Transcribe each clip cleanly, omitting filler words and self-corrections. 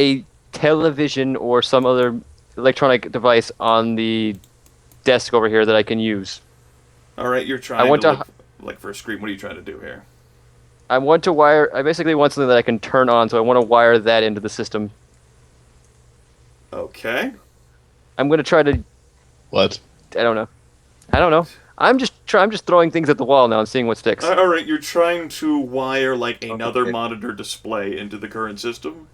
a television or some other electronic device on the desk over here that I can use. All right, you're I trying want to to look for a screen. What are you trying to do here? I want to wire. I basically want something that I can turn on, so I want to wire that into the system. Okay. I'm gonna try to. What? I don't know. I don't know. I'm just throwing things at the wall now and seeing what sticks. All right, you're trying to wire like another Okay. monitor display into the current system.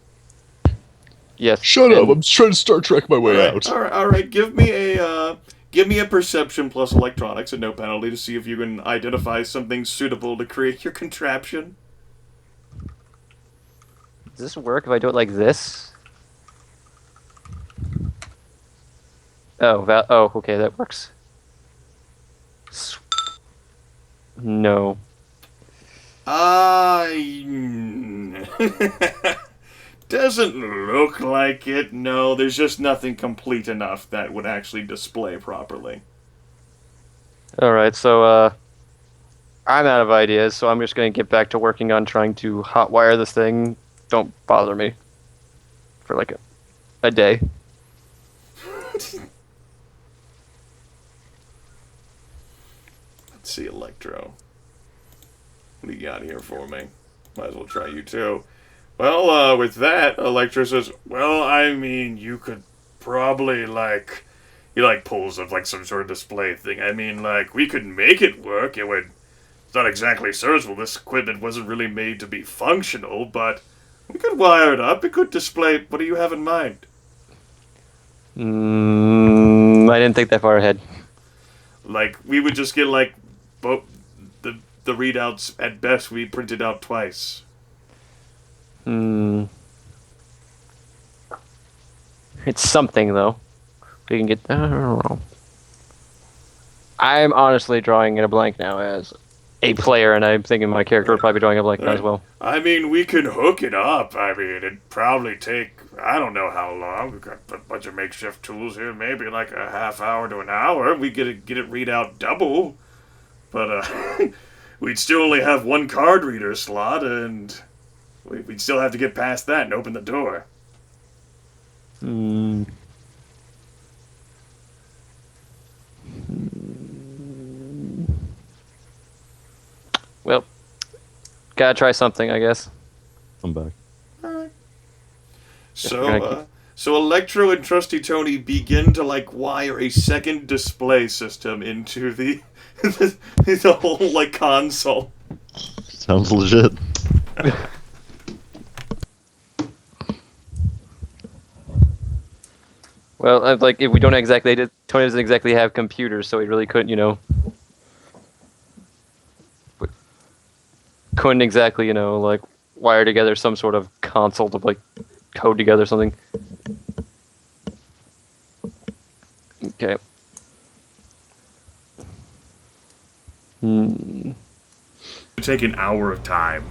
Yes. Shut up! and I'm trying to Star Trek my way out. All right. Give me a perception plus electronics at no penalty to see if you can identify something suitable to create your contraption. Does this work if I do it like this? Oh, okay, that works. No. Doesn't look like it. No, there's just nothing complete enough that would actually display properly. Alright, so, I'm out of ideas, so I'm just gonna get back to working on trying to hotwire this thing. Don't bother me. For like a day. Let's see, Electro. What do you got here for me? Might as well try you too. Well, with that, Electro says, well, I mean, you could probably, like... He, like, pulls up, like, some sort of display thing. I mean, like, we could make it work. It would... It's not exactly serviceable. This equipment wasn't really made to be functional, but... We could wire it up. It could display... What do you have in mind? I didn't think that far ahead. Like, we would just get, like, both... The readouts, at best, we printed out twice. It's something, though. We can get... I don't know. I'm honestly drawing in a blank now as a player, and I'm thinking my character would probably be drawing a blank now as well. I mean, we can hook it up. I mean, it'd probably take, I don't know how long. We've got a bunch of makeshift tools here. Maybe like a half hour to an hour. We get it read out double. But, we'd still only have one card reader slot, and we'd still have to get past that and open the door. Well, gotta try something, I guess. I'm back. So Electro and Trusty Tony begin to, like, wire a second display system into the the whole, like, console. Sounds legit. Well, like, if we don't exactly... Tony doesn't exactly have computers, so he really couldn't, couldn't exactly, like, wire together some sort of console to, like, code together something. Okay. Take an hour of time.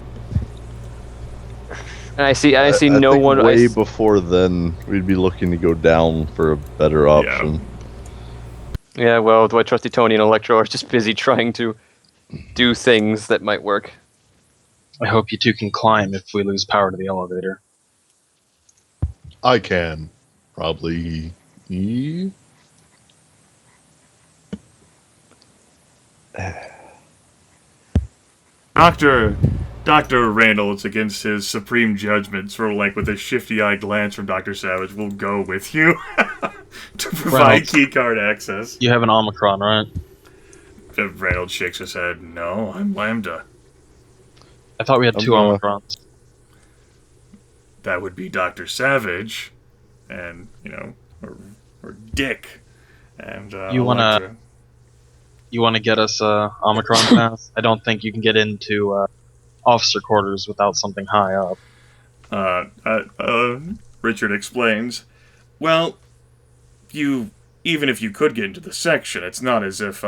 And I see I no think one... way before then, we'd be looking to go down for a better option. Yeah, well, the Trusty Tony and Electro are just busy trying to do things that might work. I hope you two can climb if we lose power to the elevator. I can. Probably. Dr. Reynolds, against his supreme judgment, sort of like with a shifty-eyed glance from Dr. Savage, will go with you to provide Reynolds. keycard access. You have an Omicron, right? Reynolds shakes his head. No, I'm Lambda. I thought we had two Omicrons. That would be Dr. Savage, and, or Dick, and, You wanna- Electra. You want to get us Omicron pass? I don't think you can get into officer quarters without something high up. Richard explains. Well, even if you could get into the section, it's not as if,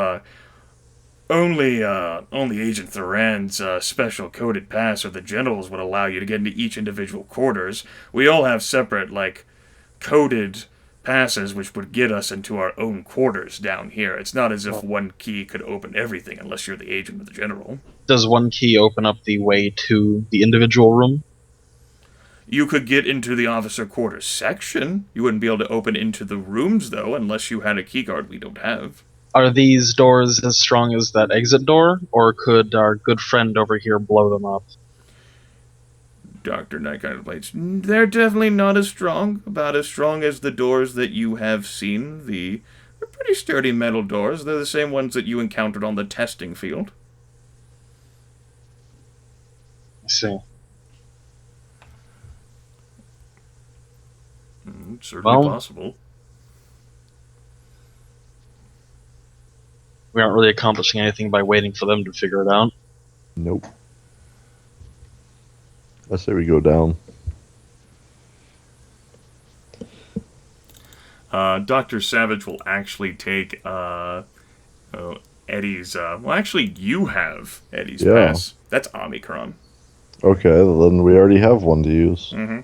only Agent Thuran's special coded pass or the generals would allow you to get into each individual quarters. We all have separate, like, coded passes which would get us into our own quarters down here. It's not as if one key could open everything unless you're the agent of the general. Does one key open up the way to the individual room? You could get into the officer quarters section. You wouldn't be able to open into the rooms, though, unless you had a keycard we don't have. Are these doors as strong as that exit door, or could our good friend over here blow them up? Dr. Knight contemplates. They're definitely not as strong. About as strong as the doors that you have seen. They're pretty sturdy metal doors. They're the same ones that you encountered on the testing field. I see. Certainly possible. We aren't really accomplishing anything by waiting for them to figure it out. Nope. I say we go down. Dr. Savage will actually take Eddie's... well, actually, you have Eddie's pass. That's Omicron. Okay, then we already have one to use. Mm-hmm.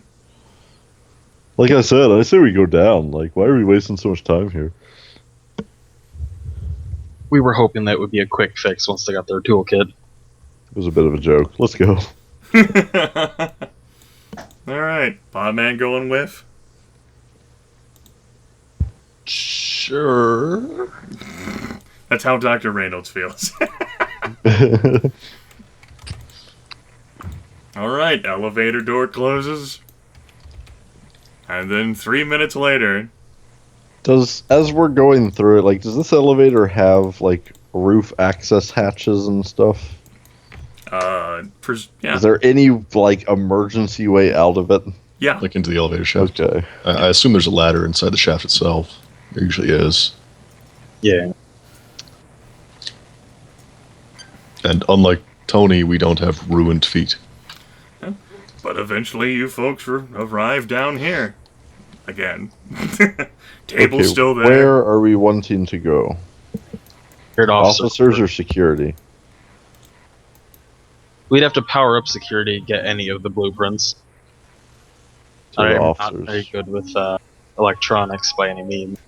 Like I say we go down. Like, why are we wasting so much time here? We were hoping that would be a quick fix once they got their toolkit. It was a bit of a joke. Let's go. Alright, Potman going with? Sure. That's how Dr. Reynolds feels. Alright, elevator door closes. And then 3 minutes later... As we're going through it, like, does this elevator have, like, roof access hatches and stuff? Yeah. Is there any, like, emergency way out of it? Yeah. Like into the elevator shaft. Okay. I assume there's a ladder inside the shaft itself. There usually is. Yeah. And unlike Tony, we don't have ruined feet. But eventually you folks arrive down here. Again. Table's still there. Where are we wanting to go? Officers or security? We'd have to power up security to get any of the blueprints. I'm not very good with electronics by any means.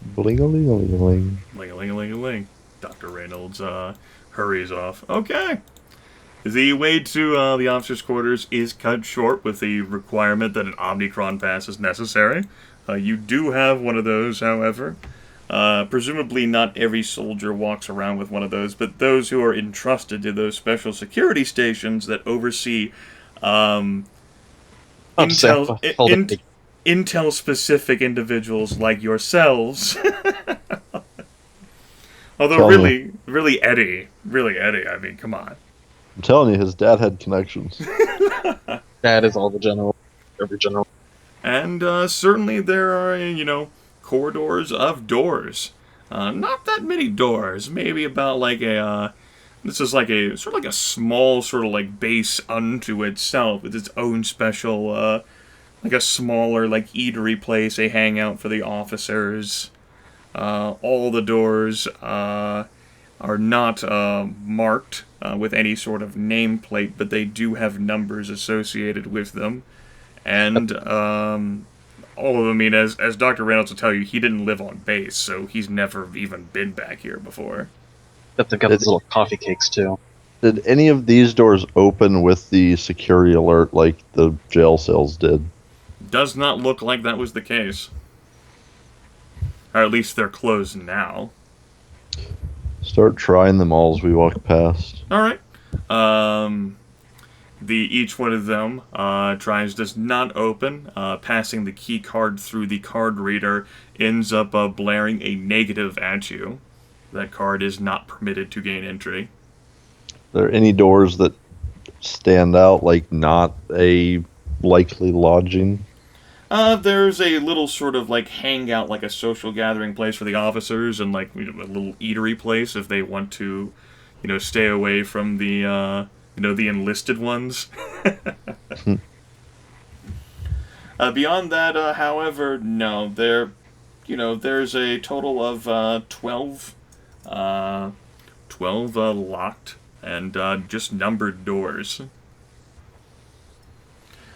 Bling-a-ling-a-ling-a-ling. Ling-a-ling-a-ling-a-ling. Dr. Reynolds hurries off. Okay. The way to the officer's quarters is cut short with the requirement that an Omicron pass is necessary. You do have one of those, however. Presumably not every soldier walks around with one of those, but those who are entrusted to those special security stations that oversee intel-specific individuals like yourselves. Although really Eddie, I mean, come on. I'm telling you, his dad had connections. That is all the general, every general. And certainly there are, corridors of doors. Not that many doors. Maybe about like this is like a sort of like a small sort of like base unto itself with its own special, like a smaller like eatery place, a hangout for the officers. All the doors are not marked with any sort of nameplate, but they do have numbers associated with them. And all of them, I mean, as Dr. Reynolds will tell you, he didn't live on base, so he's never even been back here before. But they've got those little coffee cakes, too. Did any of these doors open with the security alert like the jail cells did? Does not look like that was the case. Or at least they're closed now. Start trying them all as we walk past. Alright. Each one of them does not open. Passing the key card through the card reader ends up blaring a negative at you. That card is not permitted to gain entry. Are there any doors that stand out, like not a likely lodging? There's a little sort of like hangout, like a social gathering place for the officers, and like a little eatery place if they want to, stay away from the the enlisted ones. Beyond that, however, no. There's a total of 12 locked and just numbered doors.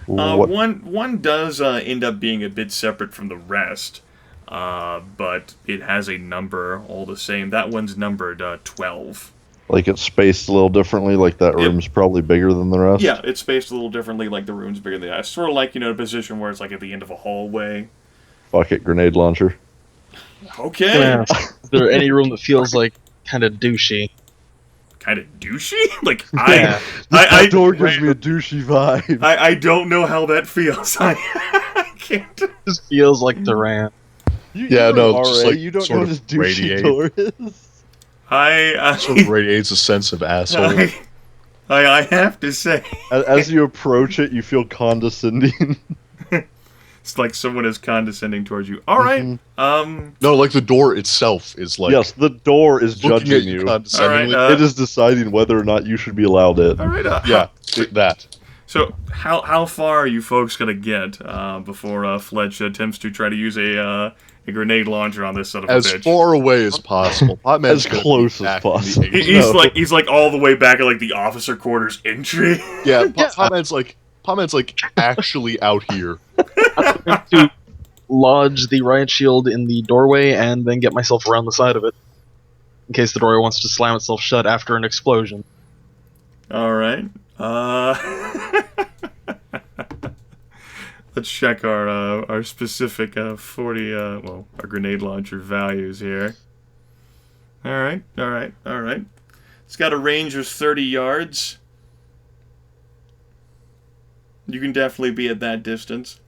One does end up being a bit separate from the rest, but it has a number all the same. That one's numbered 12. Like it's spaced a little differently, like that room's probably bigger than the rest? Yeah, it's spaced a little differently, like the room's bigger than the other. Sort of like, a position where it's like at the end of a hallway. Bucket grenade launcher. Okay. Yeah. Is there any room that feels like kind of douchey? Kind of douchey? Like, That door gives me a douchey vibe. I don't know how that feels. I can't. It just feels like Durant. You're no, RA, just like you don't sort know of what this douchey radiate. door is. I Sort of radiates a sense of asshole. I have to say, As you approach it, you feel condescending. it's like someone is condescending towards you. All right. No, like the door itself is like. Yes, the door is looking judging at you you. condescendingly. All right, It is deciding whether or not you should be allowed in. All right. Yeah, that. So how far are you folks gonna get before Fletch attempts to try to use a grenade launcher on this son of a As bitch? far away as possible. As close as possible. He's like all the way back at like the officer quarters entry. Yeah, Potman's like actually out here. To lodge the riot shield in the doorway and then get myself around the side of it. In case the doorway wants to slam itself shut after an explosion. All right. Let's check our specific 40 our grenade launcher values here. All right. It's got a range of 30 yards. You can definitely be at that distance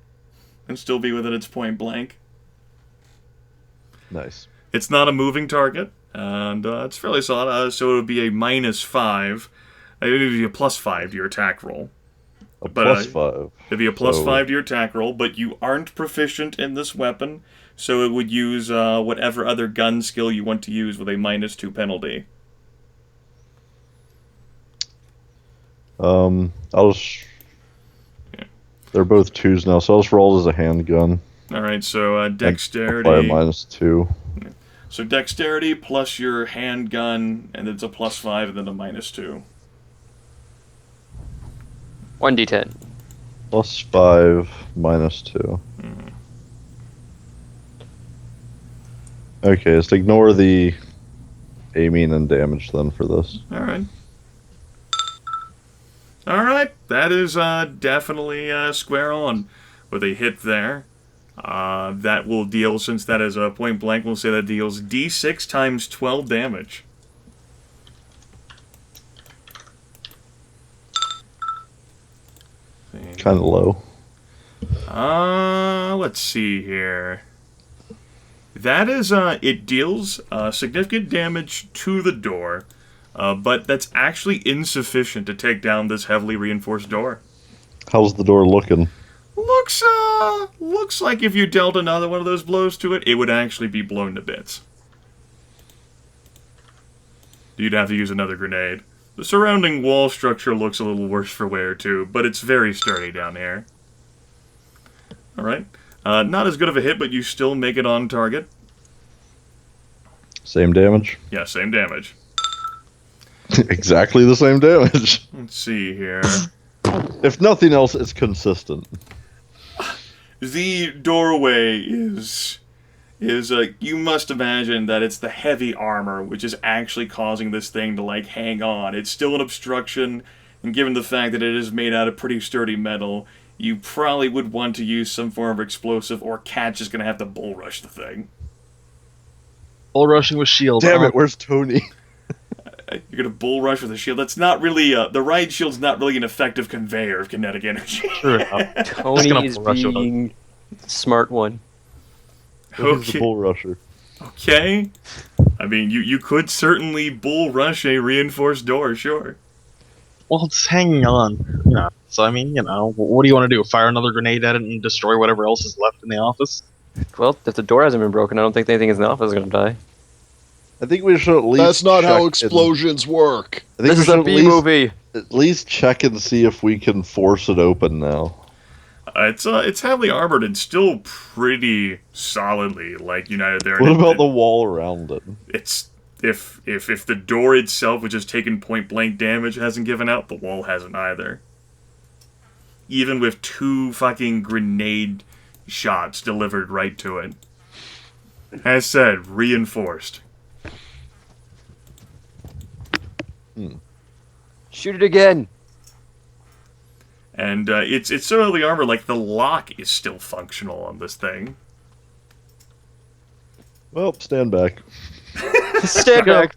and still be within its point blank. Nice. It's not a moving target, and it's fairly solid. So it would be a -5. It would be a +5 to your attack roll. +5. It'd be a +5 to your attack roll, but you aren't proficient in this weapon, so it would use whatever other gun skill you want to use with a -2 penalty. I'll just... They're both 2s now, so I'll just roll as a handgun. Alright, so dexterity... Apply a -2. So dexterity plus your handgun, and it's a +5 and then a -2. 1d10. +5, -2. Okay, let's ignore the aiming and damage then for this. Alright, that is definitely square on with a hit there. That will deal, since that is a point blank, we'll say that deals D6 times 12 damage. Kind of low. Let's see here. That is, it deals significant damage to the door, but that's actually insufficient to take down this heavily reinforced door. How's the door looking? Looks like if you dealt another one of those blows to it, it would actually be blown to bits. You'd have to use another grenade. The surrounding wall structure looks a little worse for wear too, but it's very sturdy down here. Alright. Not as good of a hit, but you still make it on target. Same damage? Yeah, same damage. Exactly the same damage. Let's see here. If nothing else, it's consistent. The doorway is you must imagine that it's the heavy armor which is actually causing this thing to like hang on. It's still an obstruction, and given the fact that it is made out of pretty sturdy metal, you probably would want to use some form of explosive, or Cat's just gonna have to bull rush the thing. Bull rushing with shield. Damn it, where's Tony? You're gonna bull rush with a shield. That's not really the riot shield's not really an effective conveyor of kinetic energy. Sure. Tony is being the smart one. Who's the bull rusher? Okay. I mean, you could certainly bull rush a reinforced door, sure. Well, it's hanging on. Yeah. So, I mean, what do you want to do? Fire another grenade at it and destroy whatever else is left in the office? Well, if the door hasn't been broken, I don't think anything in the office is going to die. I think we should at least That's not how check explosions work. I think This we is should a at B least- movie. At least check and see if we can force it open now. It's heavily armored and still pretty solidly like united there. What about the wall around it? It's if the door itself, which has taken point blank damage, hasn't given out, the wall hasn't either. Even with 2 fucking grenade shots delivered right to it. As said, reinforced. Shoot it again. And it's so heavily armored, like the lock is still functional on this thing. Well, stand back. Stand back.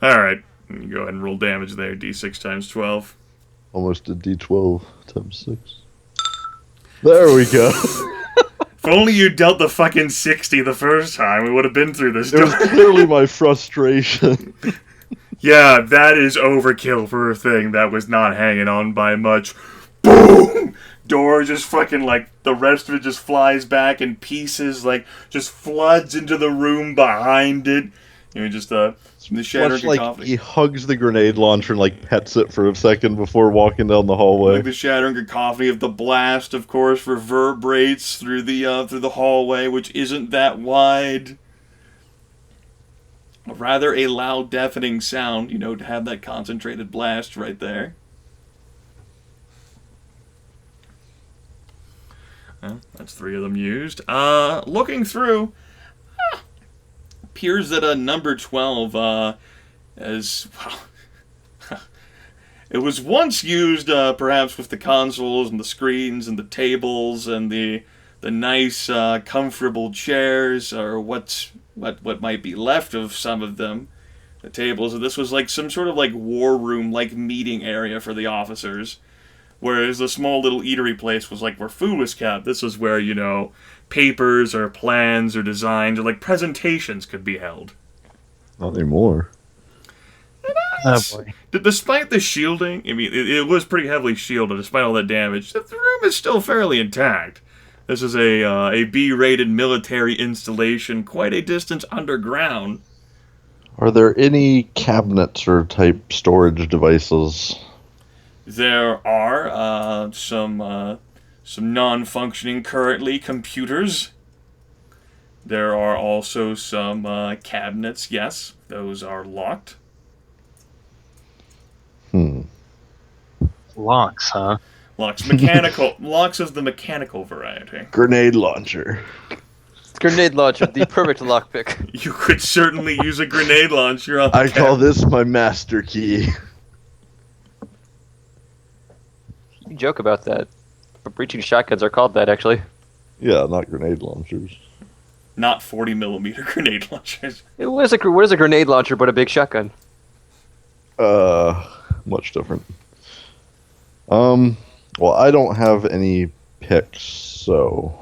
Alright, you go ahead and roll damage there, d6 times 12. Almost a D12 times 6. There we go. If only you dealt the fucking 60 the first time, we would have been through this. It was clearly my frustration. Yeah, that is overkill for a thing that was not hanging on by much. Boom! Door just fucking, like, the rest of it just flies back in pieces, like, just floods into the room behind it. You know, just, the shattering Much like cacophony. he hugs the grenade launcher and, like, pets it for a second before walking down the hallway. Like the shattering cacophony of the blast, of course, reverberates through the hallway, which isn't that wide. Rather a loud, deafening sound, you know, to have that concentrated blast right there. Well, that's 3 of them used. Looking through, appears that number 12 as well. It was once used, perhaps, with the consoles and the screens and the tables and the nice, comfortable chairs, or what might be left of some of them. The tables. This was like some sort of like war room, like meeting area for the officers. Whereas the small little eatery place was like where food was kept. This was where, you know, papers or plans or designs or like presentations could be held. Not anymore. Oh boy. Despite the shielding, I mean, it was pretty heavily shielded despite all that damage. The room is still fairly intact. This is a B-rated military installation, quite a distance underground. Are there any cabinets or type storage devices? There are some non-functioning currently computers. There are also some cabinets. Yes, those are locked. Locks, huh? Locks, mechanical. Locks of the mechanical variety. Grenade launcher. Grenade launcher, the perfect lockpick. You could certainly use a grenade launcher on the I call cabinet. this my master key. You joke about that, but breaching shotguns are called that, actually. Yeah, not grenade launchers. Not 40mm grenade launchers. What is a grenade launcher but a big shotgun? Much different. Well, I don't have any picks, so...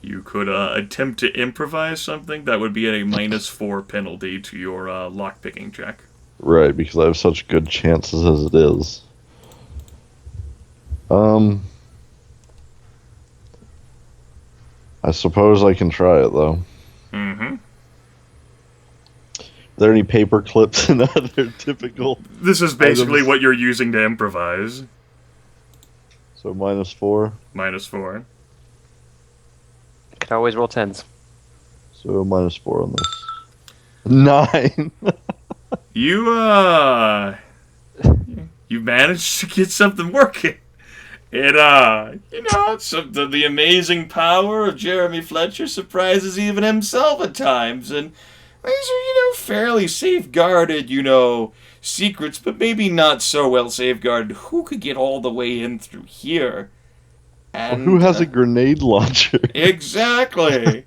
You could attempt to improvise something. That would be at a -4 penalty to your lockpicking check. Right, because I have such good chances as it is. I suppose I can try it, though. Mm-hmm. Are there any paper clips and other typical... This is basically items? what you're using to improvise. So -4. -4. Can always roll 10s. So -4 on this. 9! You managed to get something working. It, you know, the amazing power of Jeremy Fletcher surprises even himself at times, and these are, you know, fairly safeguarded, you know, secrets, but maybe not so well safeguarded. Who could get all the way in through here? And Who has a grenade launcher? exactly?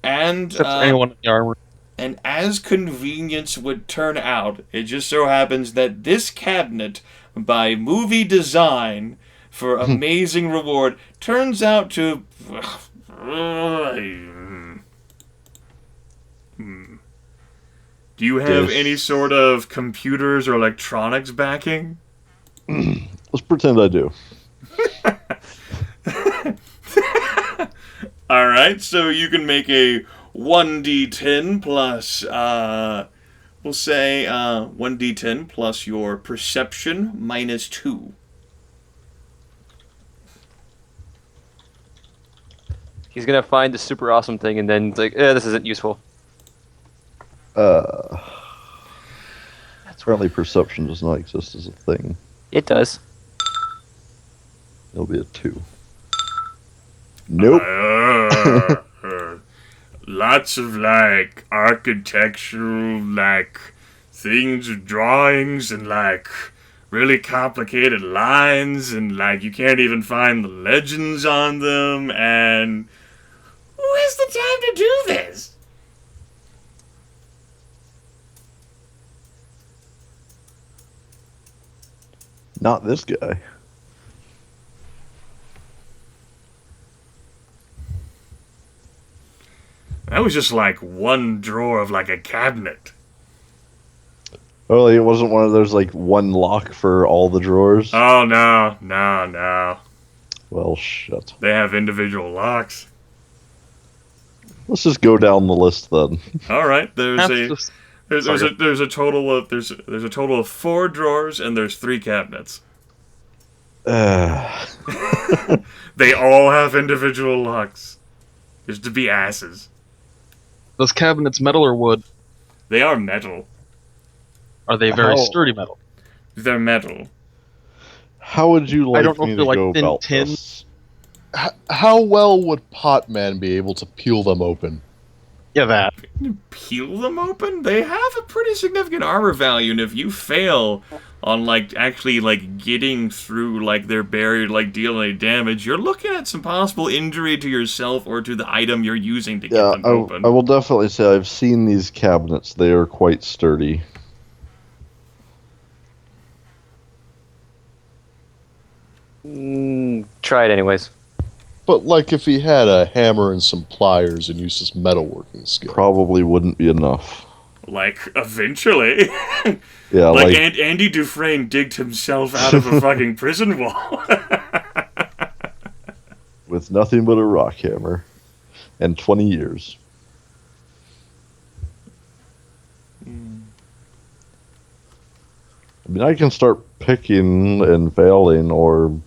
And Except for anyone in the armor. and as convenience would turn out, it just so happens that this cabinet, by movie design, for amazing reward, turns out to... Do you have Yes. any sort of computers or electronics backing? Let's pretend I do. Alright, so you can make a 1d10 plus, we'll say 1d10 plus your perception -2. He's gonna find the super awesome thing and then it's like, this isn't useful. Apparently perception does not exist as a thing. It does. It'll be a 2. Nope. lots of, like, architectural, like, things, drawings, and, like, really complicated lines, and, like, you can't even find the legends on them, and who has the time to do this? Not this guy. That was just, like, one drawer of, like, a cabinet. Oh, it wasn't one of those, like, one lock for all the drawers? Oh, no. Well, shit. They have individual locks. Let's just go down the list then. All right, there's That's a total of 4 drawers, and there's 3 cabinets. Uh, They all have individual locks. Just to be asses. Those cabinets metal or wood? They are metal. Are they very How- sturdy metal? They're metal. how would you like I don't know me if to they're, like, go thin about tin. this? How well would Potman be able to peel them open? Yeah, that. Peel them open? They have a pretty significant armor value, and if you fail on, like, actually, like, getting through, like, their barrier, like, deal any damage, you're looking at some possible injury to yourself or to the item you're using to get Yeah, them open. I will definitely say I've seen these cabinets. They are quite sturdy. Try it anyways. But like if he had a hammer and some pliers and used his metalworking skill. Probably wouldn't be enough. Like, eventually. Yeah, Like, Andy Dufresne digged himself out of a fucking prison wall. with nothing but a rock hammer. And 20 years. I mean, I can start picking and failing, or...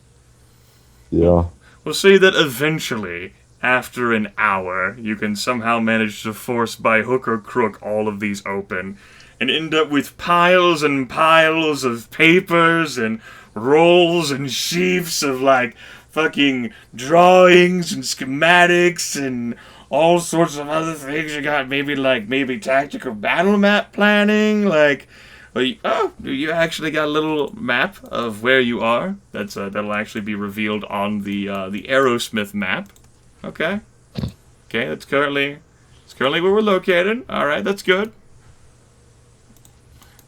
Yeah. We'll say that eventually, after an hour, you can somehow manage to force by hook or crook all of these open, and end up with piles and piles of papers and rolls and sheafs of, like, fucking drawings and schematics and all sorts of other things. You got maybe tactical battle map planning, like... you actually got a little map of where you are. That'll actually be revealed on the Aerosmith map. Okay, that's currently where we're located. All right, that's good.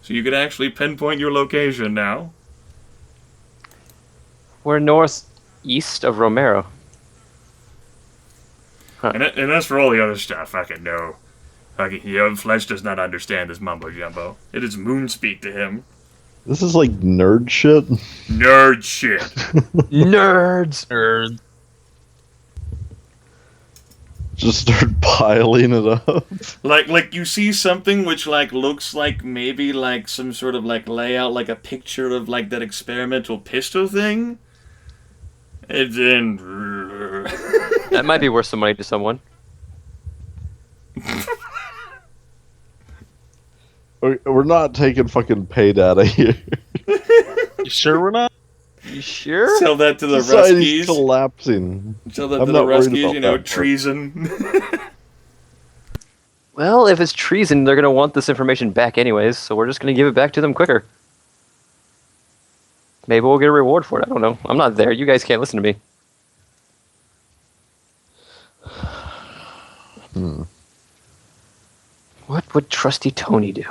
So you can actually pinpoint your location now. We're northeast of Romero. And that's for all the other stuff. Fucking no. Fucking, Fletch does not understand this mumbo jumbo. It is moon speak to him. This is like nerd shit. Nerd shit. Nerds! Nerd. Just start piling it up. Like you see something which like looks like maybe like some sort of like layout, like a picture of like that experimental pistol thing. And then That might be worth some money to someone. We're not taking fucking pay data here. You sure we're not? You sure? sell that to the Society's Ruskies. collapsing. Sell that I'm to the not worried Ruskies, about that part. treason. Well, if it's treason, they're gonna want this information back anyways, so we're just gonna give it back to them quicker. Maybe we'll get a reward for it, I don't know. I'm not there, you guys can't listen to me. What would Trusty Tony do?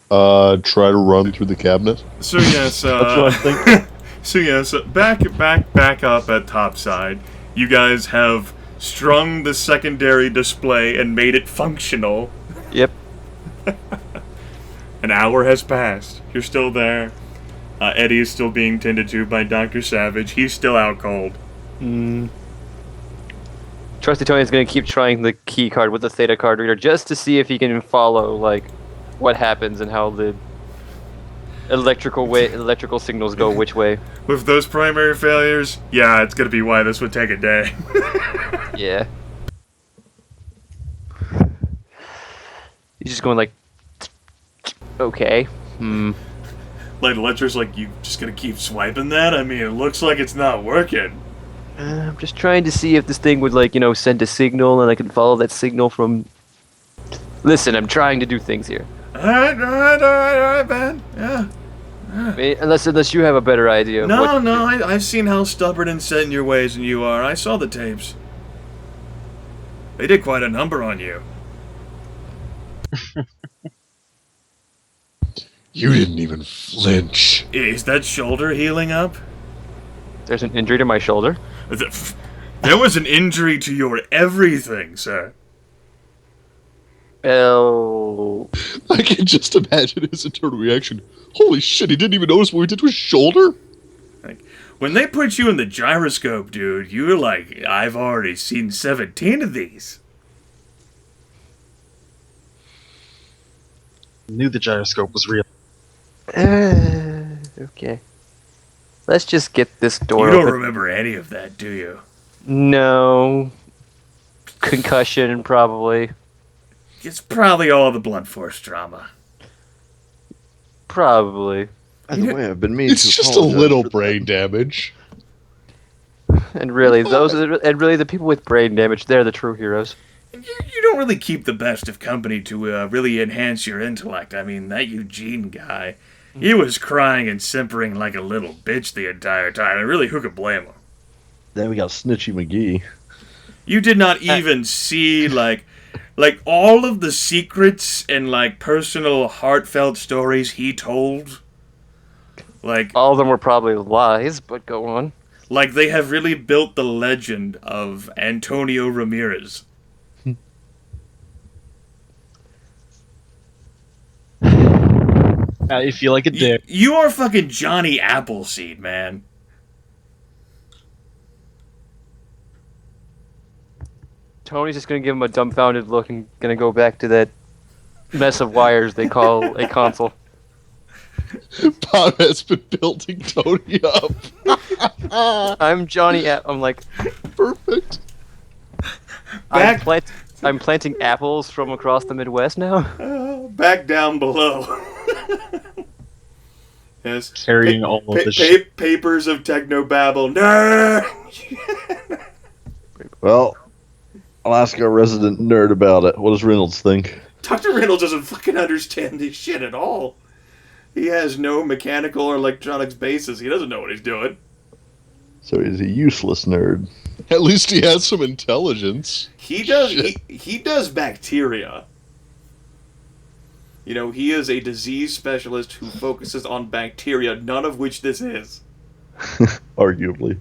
Try to run through the cabinet. So yes, That's what I'm thinking. so yes, back up at topside. You guys have strung the secondary display and made it functional. Yep. An hour has passed. You're still there. Eddie is still being tended to by Dr. Savage. He's still out cold. Trusty Tony's gonna keep trying the key card with the Theta card reader just to see if he can follow, like, what happens and how the electrical signals go which way. With those primary failures, yeah, it's gonna be why this would take a day. Yeah. He's just going like, okay. Like, Fletcher's like, you just gonna keep swiping that? I mean, it looks like it's not working. I'm just trying to see if this thing would, like, send a signal and I can follow that signal from. Listen, I'm trying to do things here. Alright, man. Yeah. I mean, unless you have a better idea of what. No, I've seen how stubborn and set in your ways and you are. I saw the tapes. They did quite a number on you. You didn't even flinch. Is that shoulder healing up? There's an injury to my shoulder. There was an injury to your everything, sir. Oh. I can just imagine his internal reaction. Holy shit, he didn't even notice what we did to his shoulder? Like, when they put you in the gyroscope, dude, you were like, I've already seen 17 of these. Knew the gyroscope was real. Okay. Let's just get this door You don't open. remember any of that, do you? No. Concussion, probably. It's probably all the blunt force drama. Probably. By the way, I've been meaning It's to just a apologize little for brain damage. And really, the people with brain damage, they're the true heroes. You don't really keep the best of company to really enhance your intellect. I mean, that Eugene guy, he was crying and simpering like a little bitch the entire time. And really, who could blame him? Then we got Snitchy McGee. You did not even see, like all of the secrets and, like, personal heartfelt stories he told. Like, All of them were probably lies, but go on. like they have really built the legend of Antonio Ramirez. You feel like a dick. You are fucking Johnny Appleseed, man. Tony's just gonna give him a dumbfounded look and gonna go back to that mess of wires they call a console. Bob has been building Tony up. I'm Johnny. I'm like, Perfect. I'm, I'm planting apples from across the Midwest now. Back down below. Yes. Carrying all of the shit. Papers of Technobabble. Nerd! Well, I'll ask our resident nerd about it. What does Reynolds think? Dr. Reynolds doesn't fucking understand this shit at all. He has no mechanical or electronics basis. He doesn't know what he's doing. So he's a useless nerd. At least he has some intelligence. He does. Shit. He does bacteria. You know, he is a disease specialist who focuses on bacteria, none of which this is. Arguably.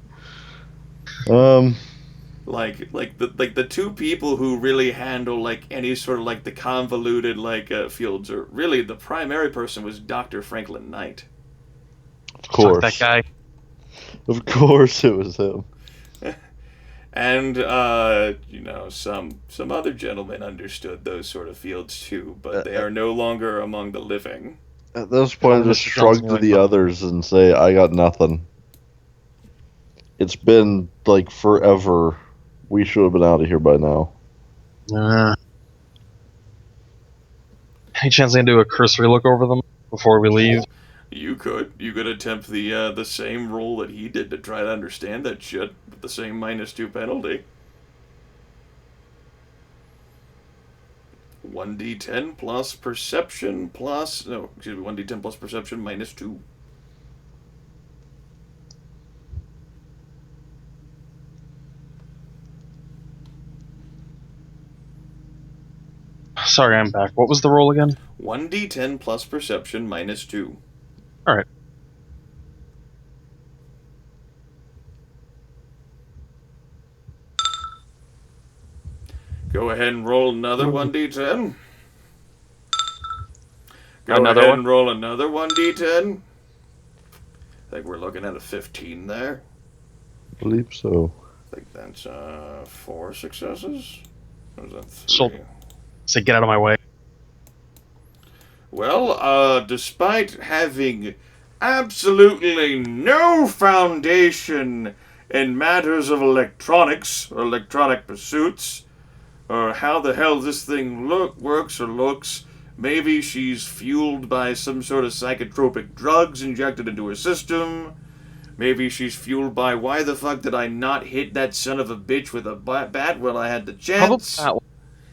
Like the two people who really handle like any sort of like the convoluted fields are really the primary person was Dr. Franklin Knight. Of course. Fuck that guy. Of course it was him. And some other gentlemen understood those sort of fields too, but they are no longer among the living. At this point, I just shrug to the others and say, I got nothing. It's been, like, forever. We should have been out of here by now. Any chance I can do a cursory look over them before we leave? You could attempt the same roll that he did to try to understand that shit with the same -2 penalty. 1d10 plus perception plus 1d10 plus perception -2. Sorry, I'm back. What was the roll again? 1d10 plus perception -2. Alright. Go ahead and roll another 1d10. Go Another ahead one? and roll another 1d10. I think we're looking at a 15 there. I believe so. I think that's 4 successes. Or is that 3? So- Say, get out of my way. Well, despite having absolutely no foundation in matters of electronics or electronic pursuits, or how the hell this thing works or looks, maybe she's fueled by some sort of psychotropic drugs injected into her system. Maybe she's fueled by, why the fuck did I not hit that son of a bitch with a bat when I had the chance? Probably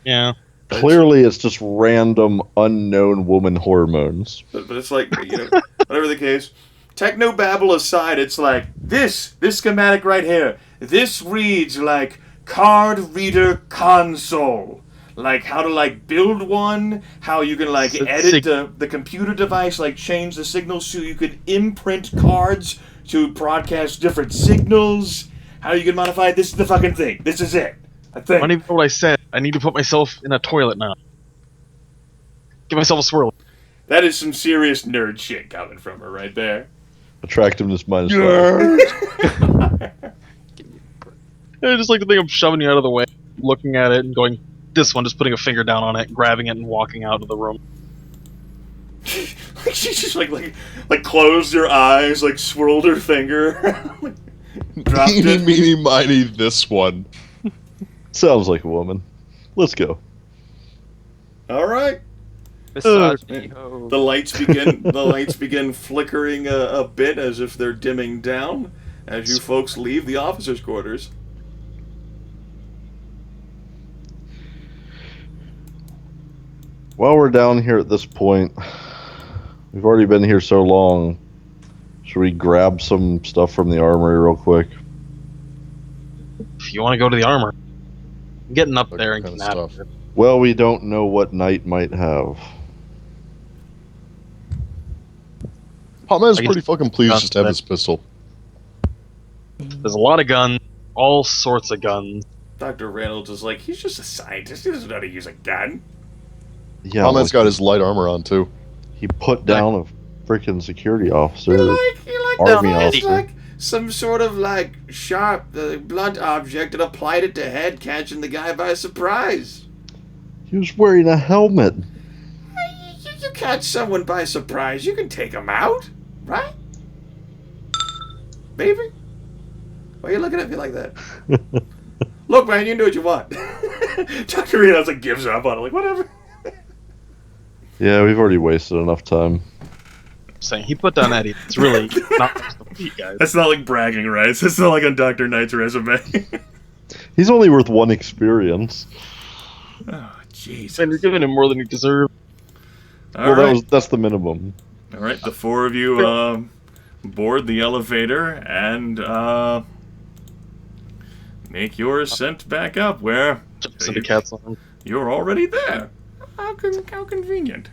that. Yeah. Clearly, it's just random, unknown woman hormones. But it's like, whatever the case. Technobabble aside, it's like, this schematic right here, this reads like card reader console. Like how to like build one, how you can like edit the computer device, like change the signals so you can imprint cards to broadcast different signals. How you can modify this is the fucking thing. This is it. I think. I don't even know what I said. I need to put myself in a toilet now. Give myself a swirl. That is some serious nerd shit coming from her right there. Attractiveness minus I just like to think I'm shoving you out of the way, looking at it and going, this one, just putting a finger down on it, grabbing it and walking out of the room. She just like closed her eyes, like swirled her finger, dropped Eeny, it. meeny, miny, this one. Sounds like a woman. Let's go. All right. Misogyny. The lights begin flickering a bit as if they're dimming down as you folks leave the officers' quarters. While we're down here at this point, we've already been here so long. Should we grab some stuff from the armory real quick? If you want to go to the armor, I'm getting up What there and kind of getting out of stuff? it. Well, we don't know what Knight might have. Potman's I guess- pretty fucking pleased just to have this pistol. There's a lot of guns, all sorts of guns. Dr. Reynolds is like, he's just a scientist. He doesn't know how to use a gun. Yeah, Potman's like, got his light armor on too. he put down a freaking security officer. You like Army that officer. like some sort of like sharp, blunt object and applied it to head, catching the guy by surprise. He was wearing a helmet. You catch someone by surprise, you can take them out, right? Baby? Why are you looking at me like that? Look, man, you can do what you want. Dr. Reynolds like gives up on it, like whatever. Yeah, we've already wasted enough time. Saying he put down Eddie. It's really not just the feet, guys. That's not like bragging, right? It's not like on Dr. Knight's resume. He's only worth one experience. Oh, jeez. And you're giving him more than he deserves. All right. That's the minimum. All right, the four of you board the elevator and make your ascent back up where Send a cat's on. you're already there. How convenient.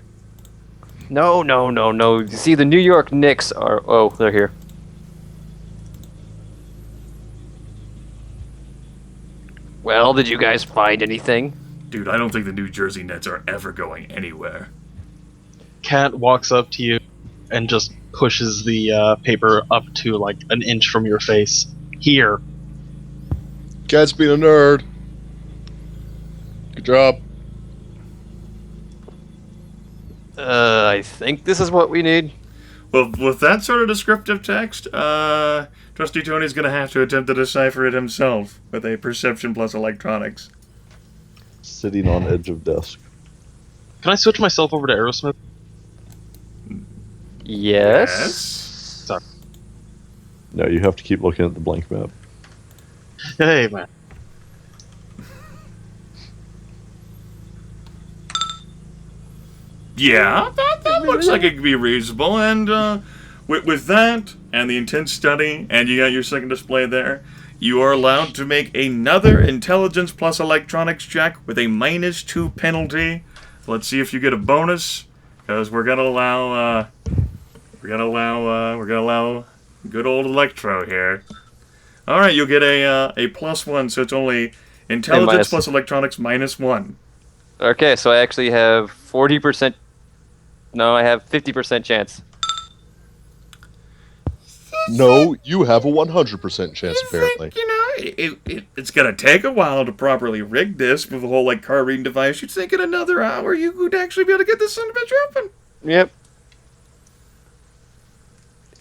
No. You see, the New York Knicks are. Oh, they're here. Well, did you guys find anything? Dude, I don't think the New Jersey Nets are ever going anywhere. Cat walks up to you and just pushes the paper up to like an inch from your face. Here. Cat's being a nerd. Good job. I think this is what we need. Well, with that sort of descriptive text, Trusty Tony's going to have to attempt to decipher it himself with a perception plus electronics. Sitting on edge of desk. Can I switch myself over to Aerosmith? Yes. No, you have to keep looking at the blank map. Hey, man. Yeah, that looks like it could be reasonable. And with that, and the intense study, and you got your second display there, you are allowed to make another intelligence plus electronics check with a -2 penalty. Let's see if you get a bonus, because we're gonna allow good old Electro here. All right, you'll get a +1, so it's only intelligence minus. plus electronics -1. Okay, so I actually have 40%. No, I have 50% chance. No, you have a 100% chance, apparently. You know, it's gonna take a while to properly rig this with the whole like card reading device. You'd think in another hour you could actually be able to get this son of a bitch open. Yep.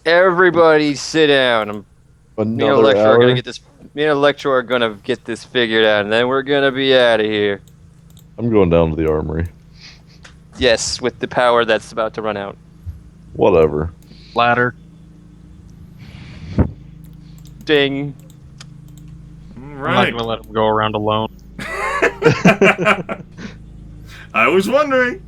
Everybody sit down. Me and Another Electro are hour. gonna get this. Me and Electro are gonna get this figured out, and then we're gonna be out of here. I'm going down to the armory. Yes, with the power that's about to run out. Whatever. Ladder. Ding. I'm not Right. gonna let him go around alone. I was wondering.